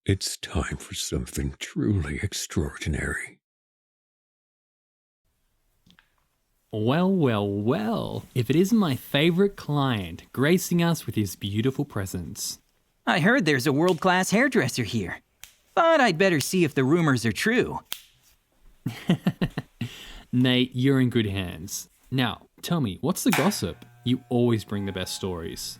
It's time for something truly extraordinary. Well, well, well, if it isn't my favorite client gracing us with his beautiful presence. I heard there's a world-class hairdresser here. Thought I'd better see if the rumors are true. Nate, you're in good hands. Now, tell me, what's the gossip? You always bring the best stories.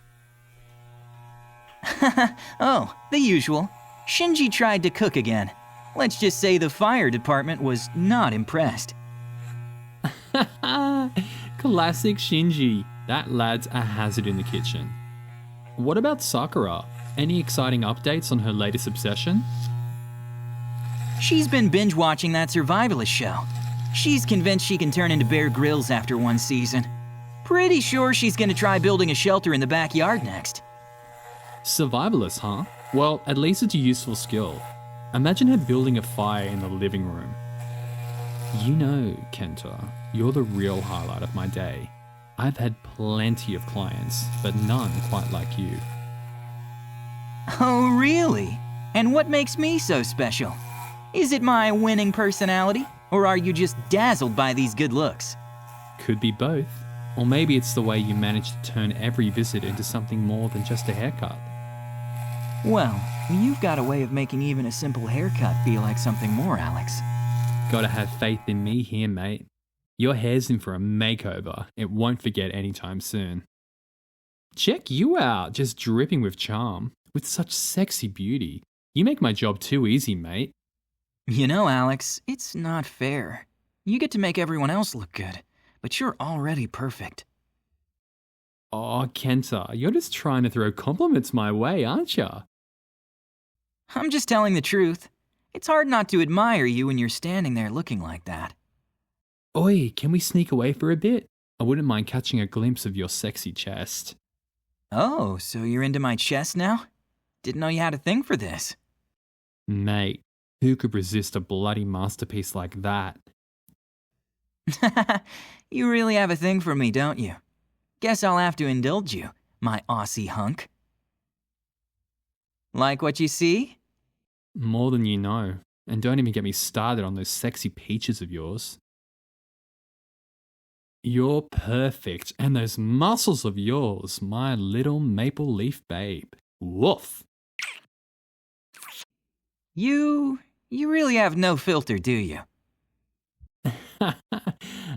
Oh, the usual. Shinji tried to cook again. Let's just say the fire department was not impressed. Classic Shinji. That lad's a hazard in the kitchen. What about Sakura? Any exciting updates on her latest obsession? She's been binge-watching that survivalist show. She's convinced she can turn into Bear Grylls after one season. Pretty sure she's gonna try building a shelter in the backyard next. Survivalist, huh? Well, at least it's a useful skill. Imagine her building a fire in the living room. You know, Kenta, you're the real highlight of my day. I've had plenty of clients, but none quite like you. Oh, really? And what makes me so special? Is it my winning personality, or are you just dazzled by these good looks? Could be both. Or maybe it's the way you manage to turn every visit into something more than just a haircut. Well, you've got a way of making even a simple haircut feel like something more, Alex. Gotta have faith in me here, mate. Your hair's in for a makeover. It won't forget anytime soon. Check you out, just dripping with charm. With such sexy beauty. You make my job too easy, mate. You know, Alex, it's not fair. You get to make everyone else look good, but you're already perfect. Oh, Kenta, you're just trying to throw compliments my way, aren't ya? I'm just telling the truth. It's hard not to admire you when you're standing there looking like that. Oi, can we sneak away for a bit? I wouldn't mind catching a glimpse of your sexy chest. Oh, so you're into my chest now? Didn't know you had a thing for this. Mate, who could resist a bloody masterpiece like that? You really have a thing for me, don't you? Guess I'll have to indulge you, my Aussie hunk. Like what you see? More than you know. And don't even get me started on those sexy peaches of yours. You're perfect, and those muscles of yours, my little maple leaf babe. Woof! You really have no filter, do you?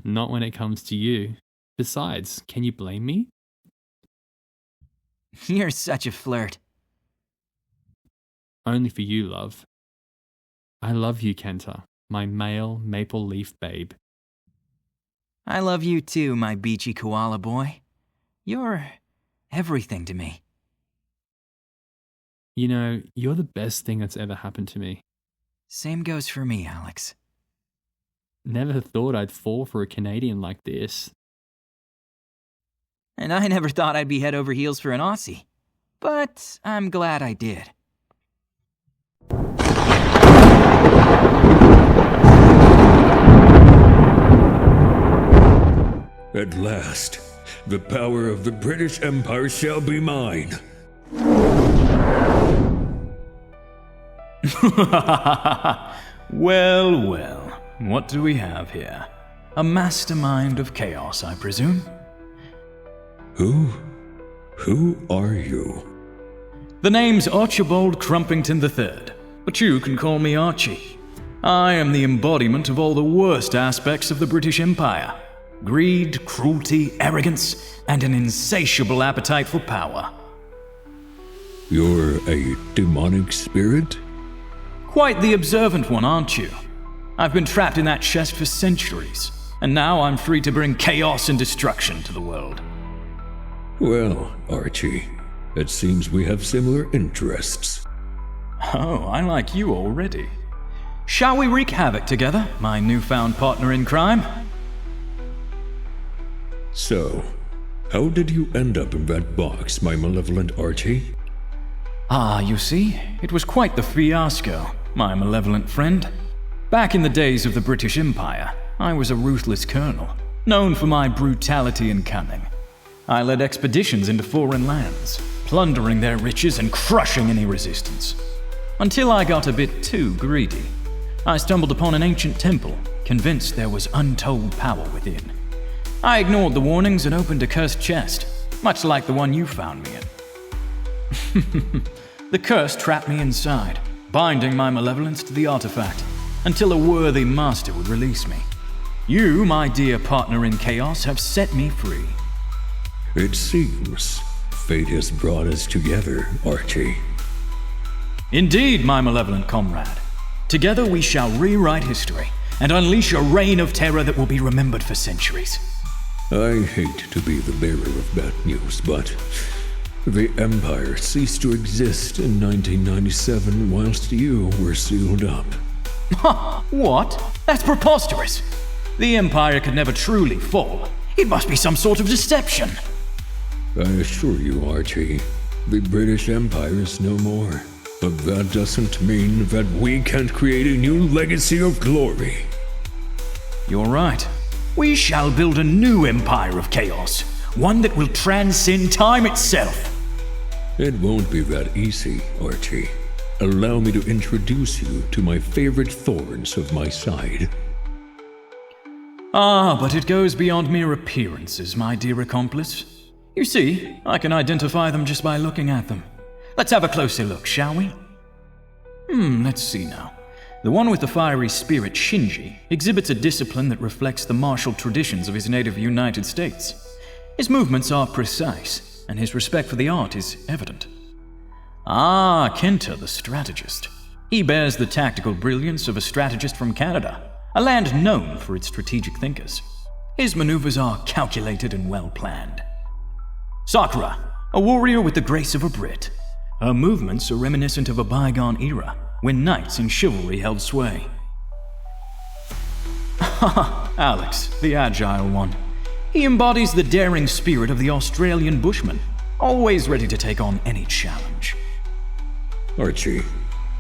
Not when it comes to you. Besides, can you blame me? You're such a flirt. Only for you, love. I love you, Kenta, my male maple leaf babe. I love you too, my beachy koala boy. You're everything to me. You know, you're the best thing that's ever happened to me. Same goes for me, Alex. Never thought I'd fall for a Canadian like this. And I never thought I'd be head over heels for an Aussie. But I'm glad I did. At last, the power of the British Empire shall be mine. Well, well, what do we have here? A mastermind of chaos, I presume? Who are you? The name's Archibald Crumpington III, but you can call me Archie. I am the embodiment of all the worst aspects of the British Empire. Greed, cruelty, arrogance, and an insatiable appetite for power. You're a demonic spirit? Quite the observant one, aren't you? I've been trapped in that chest for centuries, and now I'm free to bring chaos and destruction to the world. Well, Archie, it seems we have similar interests. Oh, I like you already. Shall we wreak havoc together, my newfound partner in crime? So, how did you end up in that box, my malevolent Archie? Ah, you see, it was quite the fiasco, my malevolent friend. Back in the days of the British Empire, I was a ruthless colonel, known for my brutality and cunning. I led expeditions into foreign lands, plundering their riches and crushing any resistance. Until I got a bit too greedy. I stumbled upon an ancient temple, convinced there was untold power within. I ignored the warnings and opened a cursed chest, much like the one you found me in. The curse trapped me inside, binding my malevolence to the artifact, until a worthy master would release me. You, my dear partner in chaos, have set me free. It seems fate has brought us together, Archie. Indeed, my malevolent comrade. Together we shall rewrite history and unleash a reign of terror that will be remembered for centuries. I hate to be the bearer of bad news, but the Empire ceased to exist in 1997 whilst you were sealed up. Ha! What? That's preposterous! The Empire could never truly fall. It must be some sort of deception. I assure you, Archie, the British Empire is no more. But that doesn't mean that we can't create a new legacy of glory. You're right. We shall build a new empire of chaos, one that will transcend time itself. It won't be that easy, Archie. Allow me to introduce you to my favorite thorns of my side. Ah, but it goes beyond mere appearances, my dear accomplice. You see, I can identify them just by looking at them. Let's have a closer look, shall we? Let's see now. The one with the fiery spirit, Shinji, exhibits a discipline that reflects the martial traditions of his native United States. His movements are precise, and his respect for the art is evident. Ah, Kenta, the strategist. He bears the tactical brilliance of a strategist from Canada, a land known for its strategic thinkers. His maneuvers are calculated and well-planned. Sakura, a warrior with the grace of a Brit. Her movements are reminiscent of a bygone era, when knights in chivalry held sway. Alex, the agile one. He embodies the daring spirit of the Australian bushman, always ready to take on any challenge. Archie,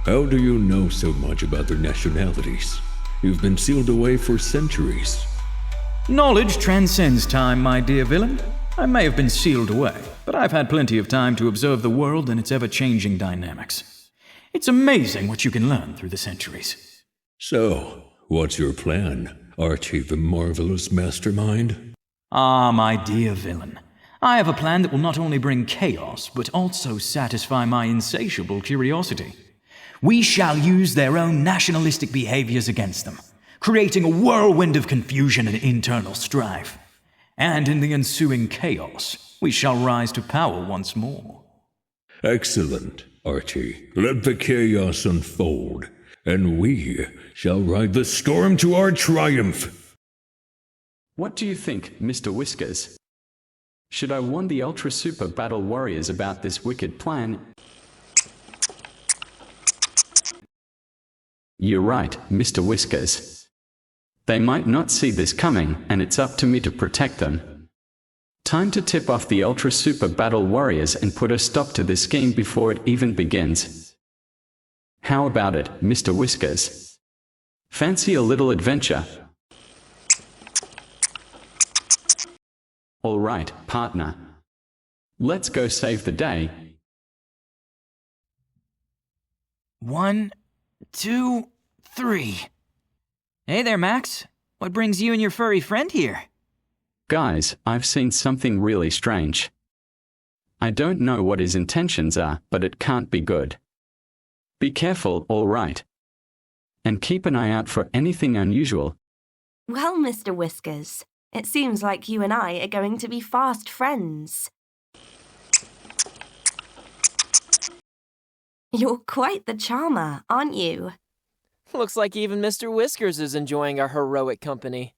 how do you know so much about their nationalities? You've been sealed away for centuries. Knowledge transcends time, my dear villain. I may have been sealed away, but I've had plenty of time to observe the world and its ever-changing dynamics. It's amazing what you can learn through the centuries. So, what's your plan, Archie the marvelous mastermind? Ah, my dear villain. I have a plan that will not only bring chaos, but also satisfy my insatiable curiosity. We shall use their own nationalistic behaviors against them, creating a whirlwind of confusion and internal strife. And in the ensuing chaos, we shall rise to power once more. Excellent, Archie. Let the chaos unfold, and we shall ride the storm to our triumph. What do you think, Mr. Whiskers? Should I warn the Ultra Super Battle Warriors about this wicked plan? You're right, Mr. Whiskers. They might not see this coming, and it's up to me to protect them. Time to tip off the Ultra Super Battle Warriors and put a stop to this game before it even begins. How about it, Mr. Whiskers? Fancy a little adventure? All right, partner. Let's go save the day. 1, 2, 3. Hey there, Max. What brings you and your furry friend here? Guys, I've seen something really strange. I don't know what his intentions are, but it can't be good. Be careful, all right? And keep an eye out for anything unusual. Well, Mr. Whiskers, it seems like you and I are going to be fast friends. You're quite the charmer, aren't you? Looks like even Mr. Whiskers is enjoying our heroic company.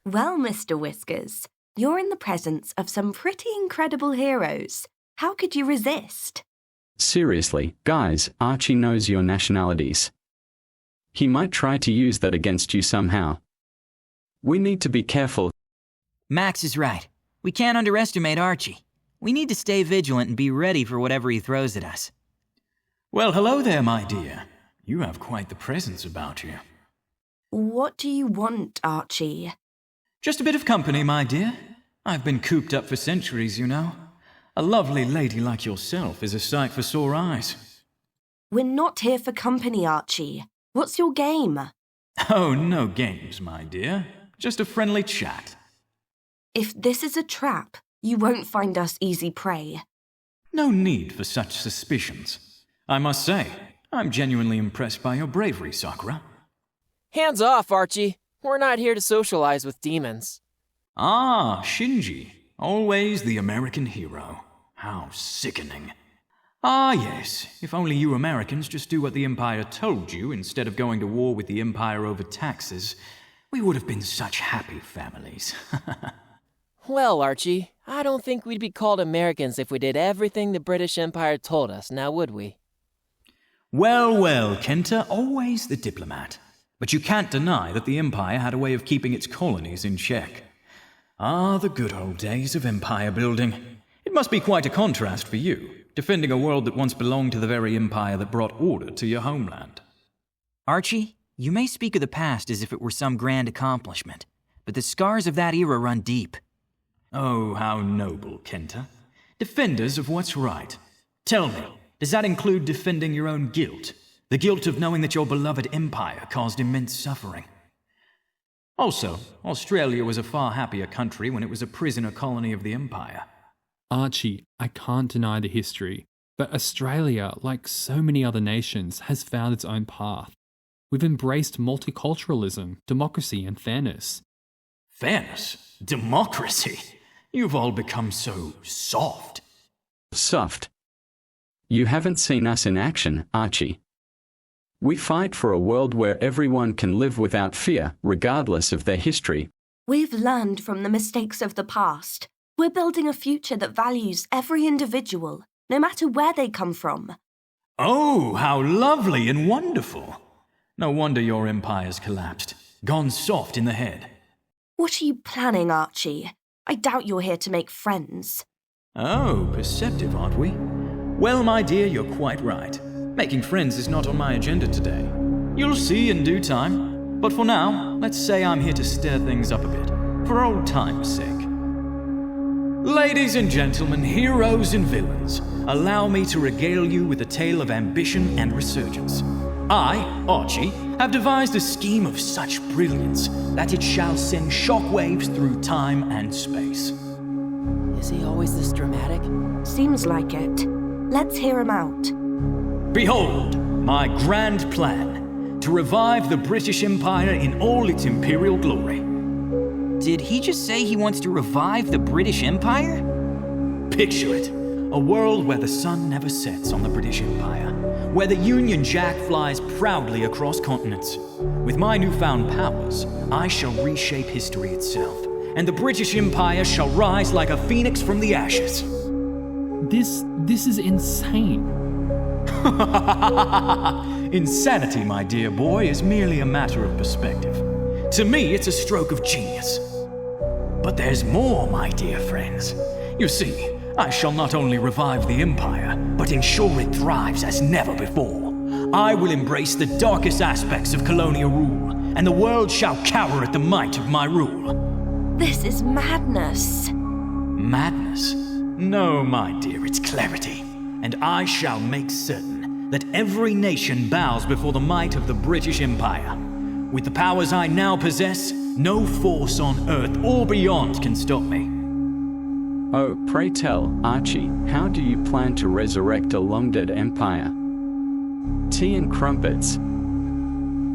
Well, Mr. Whiskers, you're in the presence of some pretty incredible heroes. How could you resist? Seriously, guys, Archie knows your nationalities. He might try to use that against you somehow. We need to be careful. Max is right. We can't underestimate Archie. We need to stay vigilant and be ready for whatever he throws at us. Well, hello there, my dear. You have quite the presence about you. What do you want, Archie? Just a bit of company, my dear. I've been cooped up for centuries, you know. A lovely lady like yourself is a sight for sore eyes. We're not here for company, Archie. What's your game? Oh, no games, my dear. Just a friendly chat. If this is a trap, you won't find us easy prey. No need for such suspicions. I must say, I'm genuinely impressed by your bravery, Sakura. Hands off, Archie. We're not here to socialize with demons. Ah, Shinji. Always the American hero. How sickening. Ah, yes. If only you Americans just do what the Empire told you instead of going to war with the Empire over taxes, we would have been such happy families. Well, Archie, I don't think we'd be called Americans if we did everything the British Empire told us, now would we? Well, well, Kenta, always the diplomat. But you can't deny that the Empire had a way of keeping its colonies in check. Ah, the good old days of empire building. It must be quite a contrast for you, defending a world that once belonged to the very empire that brought order to your homeland. Archie, you may speak of the past as if it were some grand accomplishment, but the scars of that era run deep. Oh, how noble, Kenta. Defenders of what's right. Tell me, does that include defending your own guilt? The guilt of knowing that your beloved empire caused immense suffering? Also, Australia was a far happier country when it was a prisoner colony of the Empire. Archie, I can't deny the history, but Australia, like so many other nations, has found its own path. We've embraced multiculturalism, democracy, and fairness. Fairness? Democracy? You've all become so soft. Soft. You haven't seen us in action, Archie. We fight for a world where everyone can live without fear, regardless of their history. We've learned from the mistakes of the past. We're building a future that values every individual, no matter where they come from. Oh, how lovely and wonderful. No wonder your empire's collapsed. Gone soft in the head. What are you planning, Archie? I doubt you're here to make friends. Oh, perceptive, aren't we? Well, my dear, you're quite right. Making friends is not on my agenda today. You'll see in due time. But for now, let's say I'm here to stir things up a bit, for old time's sake. Ladies and gentlemen, heroes and villains, allow me to regale you with a tale of ambition and resurgence. I, Archie, have devised a scheme of such brilliance that it shall send shockwaves through time and space. Is he always this dramatic? Seems like it. Let's hear him out. Behold, my grand plan, to revive the British Empire in all its imperial glory. Did he just say he wants to revive the British Empire? Picture it, a world where the sun never sets on the British Empire, where the Union Jack flies proudly across continents. With my newfound powers, I shall reshape history itself, and the British Empire shall rise like a phoenix from the ashes. This is insane. Insanity, my dear boy, is merely a matter of perspective. To me, it's a stroke of genius. But there's more, my dear friends. You see, I shall not only revive the Empire, but ensure it thrives as never before. I will embrace the darkest aspects of colonial rule, and the world shall cower at the might of my rule. This is madness. Madness? No, my dear, it's clarity. And I shall make certain that every nation bows before the might of the British Empire. With the powers I now possess, no force on Earth or beyond can stop me. Oh, pray tell, Archie, how do you plan to resurrect a long-dead empire? Tea and crumpets.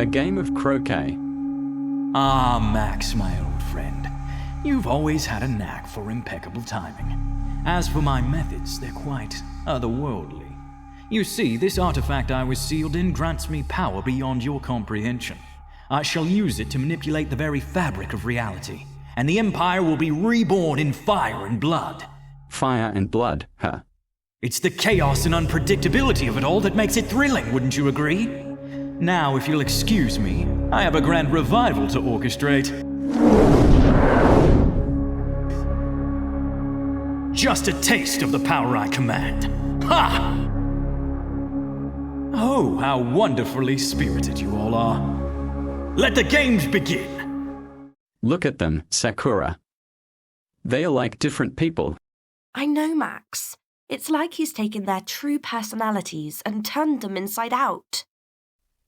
A game of croquet. Ah, Max, my old friend. You've always had a knack for impeccable timing. As for my methods, they're quite otherworldly. You see, this artifact I was sealed in grants me power beyond your comprehension. I shall use it to manipulate the very fabric of reality, and the Empire will be reborn in fire and blood. Fire and blood, huh? It's the chaos and unpredictability of it all that makes it thrilling, wouldn't you agree? Now, if you'll excuse me, I have a grand revival to orchestrate. Just a taste of the power I command. Ha! Oh, how wonderfully spirited you all are. Let the games begin! Look at them, Sakura. They are like different people. I know, Max. It's like he's taken their true personalities and turned them inside out.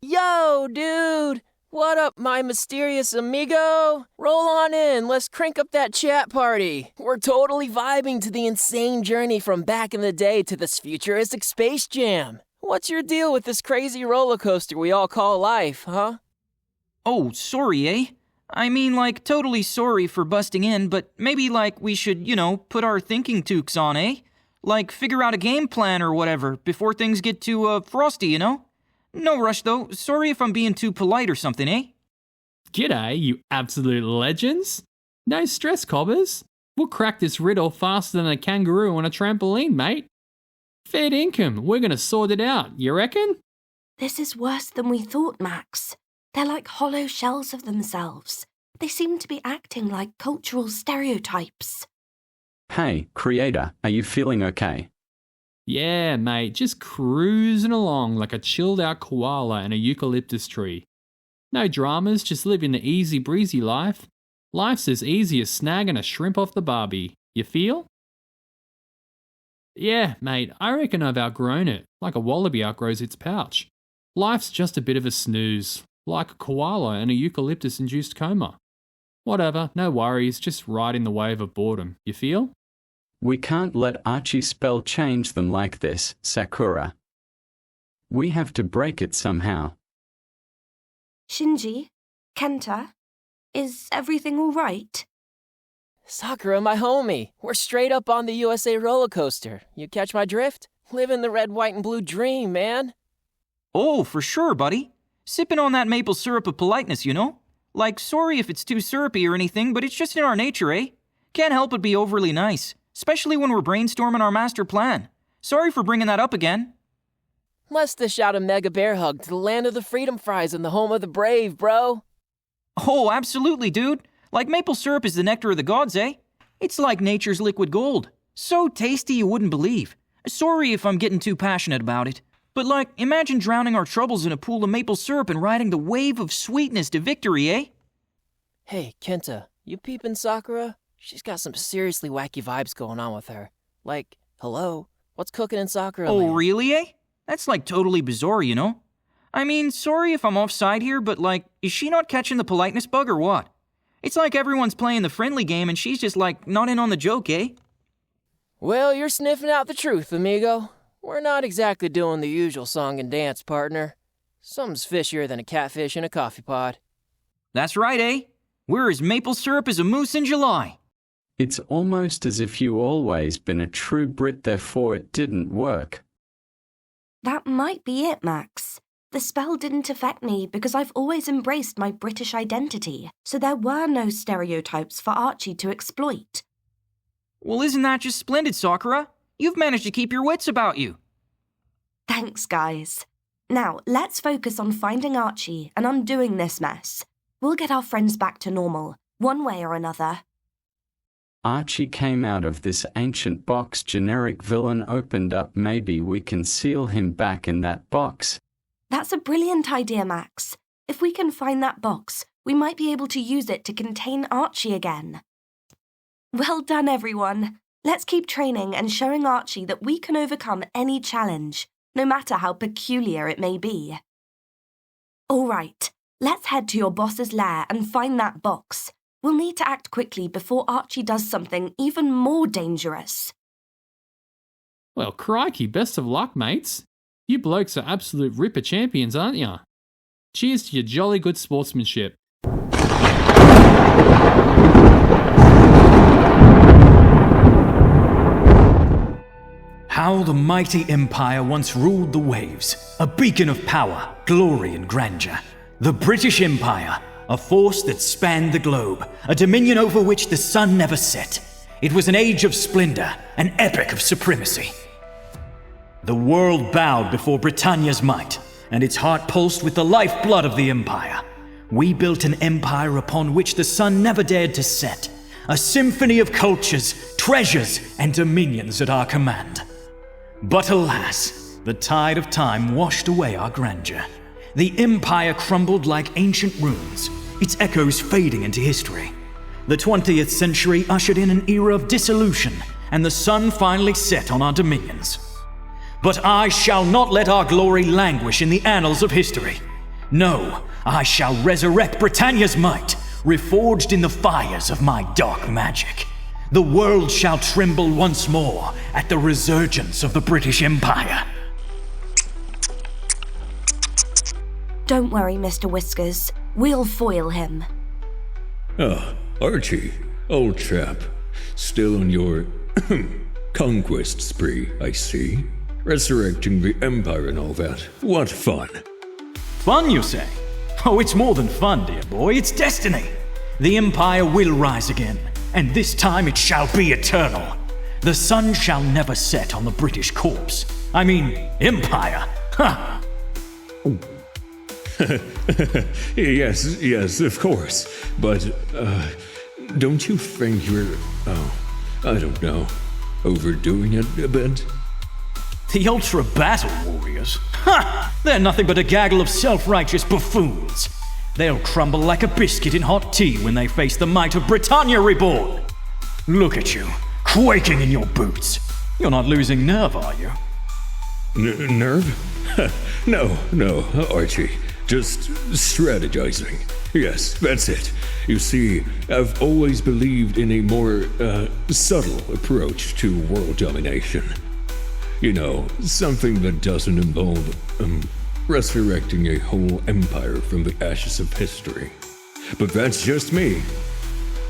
Yo, dude! What up, my mysterious amigo? Roll on in, let's crank up that chat party. We're totally vibing to the insane journey from back in the day to this futuristic space jam. What's your deal with this crazy roller coaster we all call life, huh? Oh, sorry, eh? I mean, like, totally sorry for busting in, but maybe, like, we should, put our thinking toques on, eh? Like, figure out a game plan or whatever before things get too, frosty, you know? No rush, though. Sorry if I'm being too polite or something, eh? G'day, you absolute legends. No stress, cobbers. We'll crack this riddle faster than a kangaroo on a trampoline, mate. Fair income, we're gonna sort it out, you reckon? This is worse than we thought, Max. They're like hollow shells of themselves. They seem to be acting like cultural stereotypes. Hey, Creator, are you feeling okay? Yeah, mate, just cruising along like a chilled out koala in a eucalyptus tree. No dramas, just living the easy breezy life. Life's as easy as snagging a shrimp off the barbie. You feel? Yeah, mate, I reckon I've outgrown it, like a wallaby outgrows its pouch. Life's just a bit of a snooze, like a koala in a eucalyptus-induced coma. Whatever, no worries, just riding the wave of boredom. You feel? We can't let Archie's spell change them like this, Sakura. We have to break it somehow. Shinji? Kenta? Is everything all right? Sakura, my homie, we're straight up on the USA roller coaster. You catch my drift? Living the red, white, and blue dream, man. Oh, for sure, buddy. Sipping on that maple syrup of politeness, you know? Like, sorry if it's too syrupy or anything, but it's just in our nature, eh? Can't help but be overly nice, especially when we're brainstorming our master plan. Sorry for bringing that up again. Let's dish out a mega bear hug to the land of the freedom fries and the home of the brave, bro. Oh, absolutely, dude. Like maple syrup is the nectar of the gods, eh? It's like nature's liquid gold. So tasty you wouldn't believe. Sorry if I'm getting too passionate about it. But like, imagine drowning our troubles in a pool of maple syrup and riding the wave of sweetness to victory, eh? Hey, Kenta, you peeping Sakura? She's got some seriously wacky vibes going on with her. Like, hello, what's cooking in Sakura Oh, land? really, eh? That's like totally bizarre, you know? I mean, sorry if I'm offside here, but like, is she not catching the politeness bug or what? It's like everyone's playing the friendly game and she's just like not in on the joke, eh? Well, you're sniffing out the truth, amigo. We're not exactly doing the usual song and dance, partner. Something's fishier than a catfish in a coffee pod. That's right, eh? We're as maple syrup as a moose in July. It's almost as if you always been a true Brit, therefore it didn't work. That might be it, Max. The spell didn't affect me because I've always embraced my British identity, so there were no stereotypes for Archie to exploit. Well, isn't that just splendid, Sakura? You've managed to keep your wits about you. Thanks, guys. Now, let's focus on finding Archie and undoing this mess. We'll get our friends back to normal, one way or another. Archie came out of this ancient box generic villain opened up. Maybe we can seal him back in that box. That's a brilliant idea, Max. If we can find that box, we might be able to use it to contain Archie again. Well done, everyone. Let's keep training and showing Archie that we can overcome any challenge, no matter how peculiar it may be. All right, let's head to your boss's lair and find that box. We'll need to act quickly before Archie does something even more dangerous. Well, crikey, best of luck, mates. You blokes are absolute ripper champions, aren't ya? Cheers to your jolly good sportsmanship. How the mighty empire once ruled the waves, a beacon of power, glory and grandeur. The British Empire, a force that spanned the globe, a dominion over which the sun never set. It was an age of splendor, an epic of supremacy. The world bowed before Britannia's might, and its heart pulsed with the lifeblood of the empire. We built an empire upon which the sun never dared to set, a symphony of cultures, treasures, and dominions at our command. But alas, the tide of time washed away our grandeur. The empire crumbled like ancient ruins, its echoes fading into history. The 20th century ushered in an era of dissolution, and the sun finally set on our dominions. But I shall not let our glory languish in the annals of history. No, I shall resurrect Britannia's might, reforged in the fires of my dark magic. The world shall tremble once more at the resurgence of the British Empire. Don't worry, Mr. Whiskers. We'll foil him. Ah, Archie, old chap. Still on your conquest spree, I see. Resurrecting the Empire and all that. What fun. Fun, you say? Oh, it's more than fun, dear boy. It's destiny. The Empire will rise again, and this time it shall be eternal. The sun shall never set on the British corpse. I mean, Empire. Ha! Yes, of course. But, don't you think you're, I don't know, overdoing it a bit? The Ultra Battle Warriors? Ha! They're nothing but a gaggle of self-righteous buffoons. They'll crumble like a biscuit in hot tea when they face the might of Britannia Reborn. Look at you, quaking in your boots. You're not losing nerve, are you? Nerve? No, Archie. Just strategizing. Yes, that's it. You see, I've always believed in a more, subtle approach to world domination. You know, something that doesn't involve, resurrecting a whole empire from the ashes of history. But that's just me.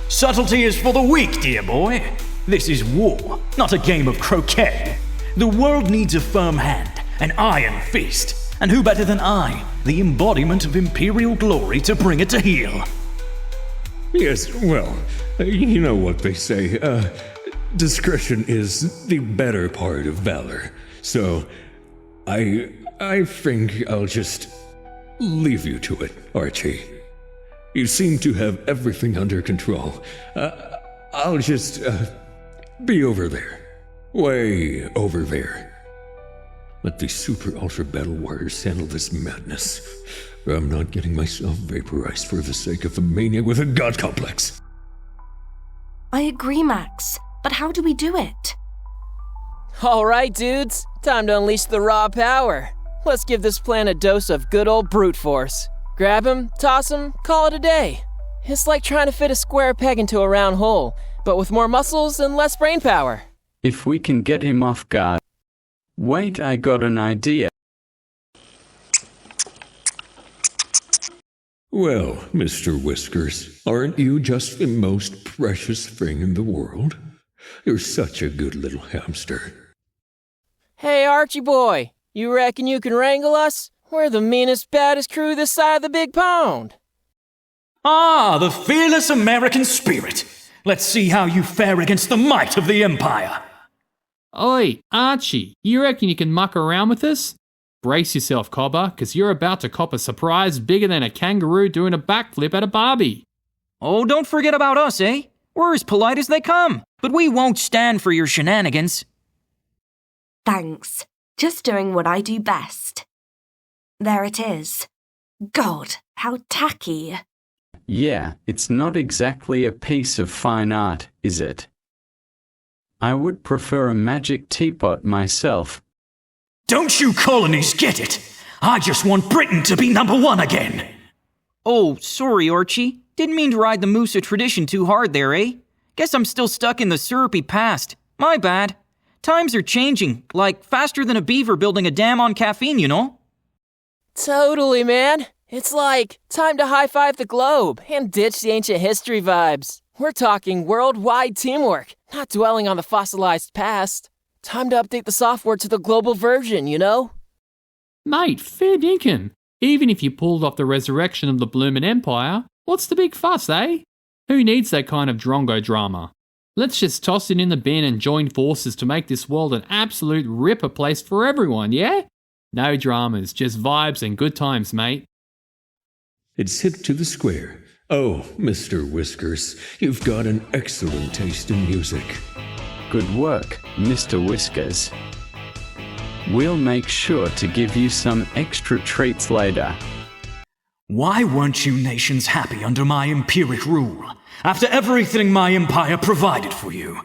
Subtlety is for the weak, dear boy. This is war, not a game of croquet. The world needs a firm hand, an iron fist. And who better than I, the embodiment of imperial glory, to bring it to heel? Yes, well, you know what they say, discretion is the better part of valor. So, I think I'll just leave you to it, Archie. You seem to have everything under control. I'll just, be over there. Way over there. Let the Super Ultra Battle Warriors handle this madness. I'm not getting myself vaporized for the sake of a maniac with a god complex. I agree, Max. But how do we do it? All right, dudes. Time to unleash the raw power. Let's give this plan a dose of good old brute force. Grab him, toss him, call it a day. It's like trying to fit a square peg into a round hole, but with more muscles and less brain power. If we can get him off guard. Wait, I got an idea. Well, Mr. Whiskers, aren't you just the most precious thing in the world? You're such a good little hamster. Hey, Archie boy, you reckon you can wrangle us? We're the meanest, baddest crew this side of the big pond. Ah, the fearless American spirit. Let's see how you fare against the might of the Empire. Oi, Archie, you reckon you can muck around with us? Brace yourself, Cobber, because you're about to cop a surprise bigger than a kangaroo doing a backflip at a barbie. Oh, don't forget about us, eh? We're as polite as they come, but we won't stand for your shenanigans. Thanks. Just doing what I do best. There it is. God, how tacky. Yeah, it's not exactly a piece of fine art, is it? I would prefer a magic teapot myself. Don't you colonies get it? I just want Britain to be number one again. Oh, sorry, Archie. Didn't mean to ride the Musa tradition too hard there, eh? Guess I'm still stuck in the syrupy past. My bad. Times are changing, like faster than a beaver building a dam on caffeine, you know? Totally, man. It's like time to high-five the globe and ditch the ancient history vibes. We're talking worldwide teamwork, not dwelling on the fossilized past. Time to update the software to the global version, you know? Mate, fair dinkum. Even if you pulled off the resurrection of the bloomin' empire, what's the big fuss, eh? Who needs that kind of drongo drama? Let's just toss it in the bin and join forces to make this world an absolute ripper place for everyone, yeah? No dramas, just vibes and good times, mate. It's hit to the square. Oh, Mr. Whiskers, you've got an excellent taste in music. Good work, Mr. Whiskers. We'll make sure to give you some extra treats later. Why weren't you nations happy under my empiric rule, after everything my empire provided for you?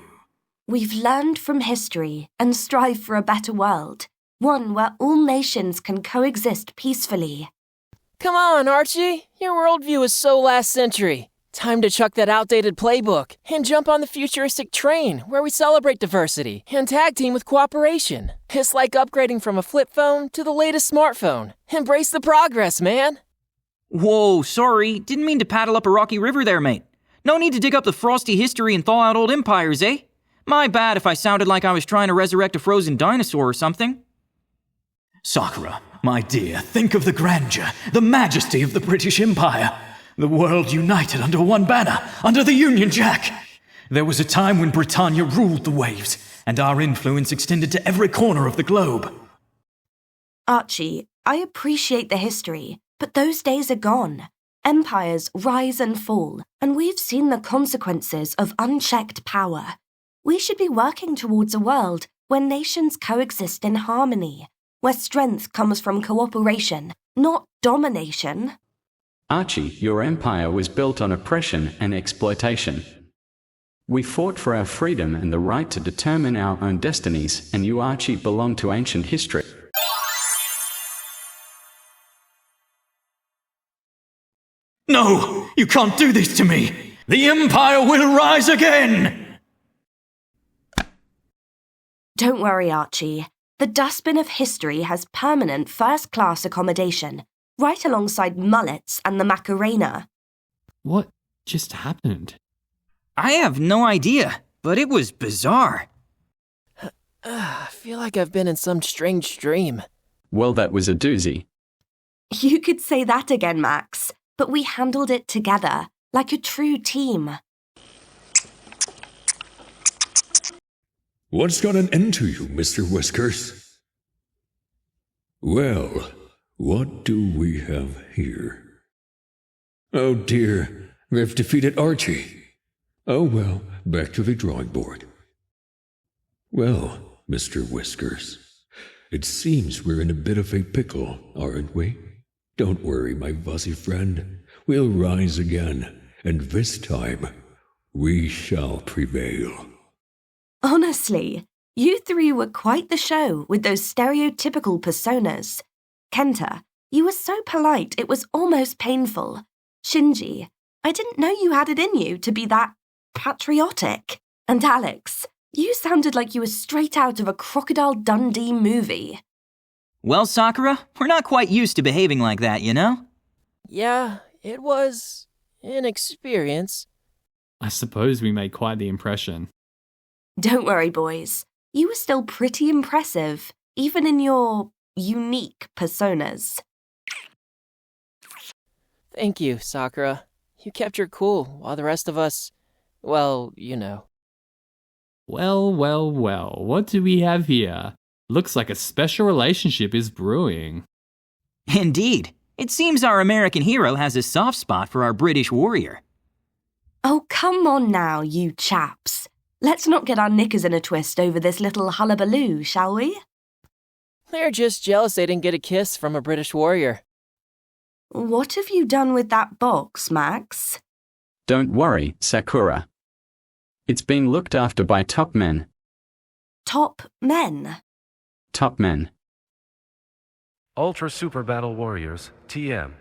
We've learned from history and strive for a better world, one where all nations can coexist peacefully. Come on, Archie. Your worldview is so last century. Time to chuck that outdated playbook and jump on the futuristic train where we celebrate diversity and tag team with cooperation. It's like upgrading from a flip phone to the latest smartphone. Embrace the progress, man. Whoa, sorry. Didn't mean to paddle up a rocky river there, mate. No need to dig up the frosty history and thaw out old empires, eh? My bad if I sounded like I was trying to resurrect a frozen dinosaur or something. Sakura, my dear, think of the grandeur, the majesty of the British Empire. The world united under one banner, under the Union Jack. There was a time when Britannia ruled the waves, and our influence extended to every corner of the globe. Archie, I appreciate the history, but those days are gone. Empires rise and fall, and we've seen the consequences of unchecked power. We should be working towards a world where nations coexist in harmony, where strength comes from cooperation, not domination. Archie, your empire was built on oppression and exploitation. We fought for our freedom and the right to determine our own destinies, and you, Archie, belong to ancient history. No, you can't do this to me. The Empire will rise again. Don't worry, Archie. The dustbin of history has permanent first-class accommodation, right alongside Mullets and the Macarena. What just happened? I have no idea, but it was bizarre. I feel like I've been in some strange dream. Well, that was a doozy. You could say that again, Max, but we handled it together, like a true team. What's got an end to you, Mr. Whiskers? Well, what do we have here? Oh dear, they've defeated Archie. Oh well, back to the drawing board. Well, Mr. Whiskers, it seems we're in a bit of a pickle, aren't we? Don't worry, my fuzzy friend. We'll rise again, and this time, we shall prevail. Honestly, you three were quite the show with those stereotypical personas. Kenta, you were so polite it was almost painful. Shinji, I didn't know you had it in you to be that patriotic. And Alex, you sounded like you were straight out of a Crocodile Dundee movie. Well, Sakura, we're not quite used to behaving like that, you know? Yeah, it was an experience. I suppose we made quite the impression. Don't worry, boys. You were still pretty impressive, even in your unique personas. Thank you, Sakura. You kept your cool while the rest of us, well, you know. Well, what do we have here? Looks like a special relationship is brewing. Indeed. It seems our American hero has a soft spot for our British warrior. Oh, come on now, you chaps. Let's not get our knickers in a twist over this little hullabaloo, shall we? They're just jealous they didn't get a kiss from a British warrior. What have you done with that box, Max? Don't worry, Sakura. It's been looked after by top men. Top men? Top men. Ultra Super Battle Warriors, TM.